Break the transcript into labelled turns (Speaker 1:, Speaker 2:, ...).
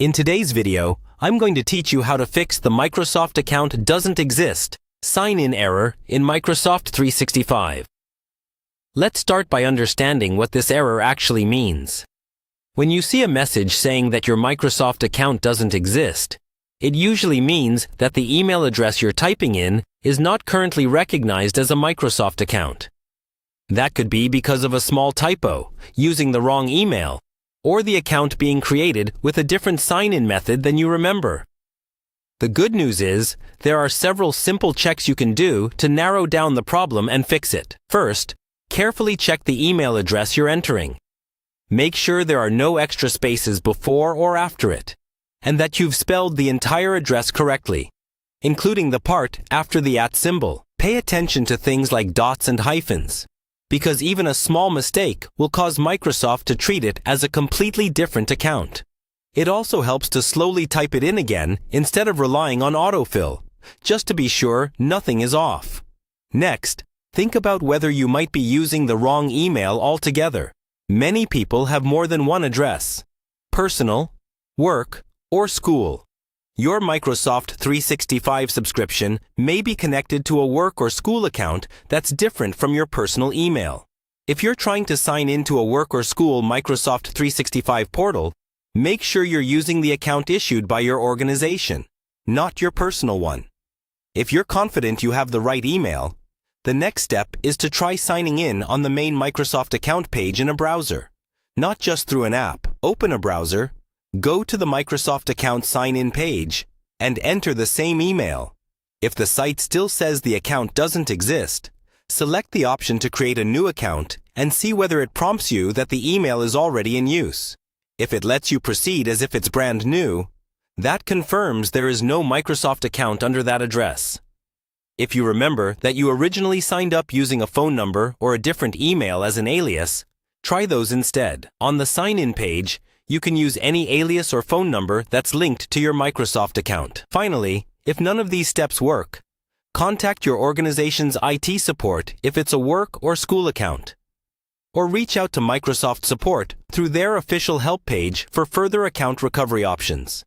Speaker 1: In today's video, I'm going to teach you how to fix the Microsoft account doesn't exist sign-in error in Microsoft 365. Let's start by understanding what this error actually means. When you see a message saying that your Microsoft account doesn't exist, it usually means that the email address you're typing in is not currently recognized as a Microsoft account. That could be because of a small typo, using the wrong email, or the account being created with a different sign-in method than you remember. The good news is, there are several simple checks you can do to narrow down the problem and fix it. First, carefully check the email address you're entering. Make sure there are no extra spaces before or after it, and that you've spelled the entire address correctly, including the part after the @ symbol. Pay attention to things like dots and hyphens, because even a small mistake will cause Microsoft to treat it as a completely different account. It also helps to slowly type it in again instead of relying on autofill, just to be sure nothing is off. Next, think about whether you might be using the wrong email altogether. Many people have more than one address: personal, work, or school. Your Microsoft 365 subscription may be connected to a work or school account that's different from your personal email. If you're trying to sign into a work or school Microsoft 365 portal, make sure you're using the account issued by your organization, not your personal one. If you're confident you have the right email, the next step is to try signing in on the main Microsoft account page in a browser. Not just through an app. Open a browser, go to the Microsoft account sign-in page, and enter the same email. If the site still says the account doesn't exist, select the option to create a new account and see whether it prompts you that the email is already in use. If it lets you proceed as if it's brand new, that confirms there is no Microsoft account under that address. If you remember that you originally signed up using a phone number or a different email as an alias, try those instead. On the sign-in page, you can use any alias or phone number that's linked to your Microsoft account. Finally, if none of these steps work, contact your organization's IT support if it's a work or school account, or reach out to Microsoft support through their official help page for further account recovery options.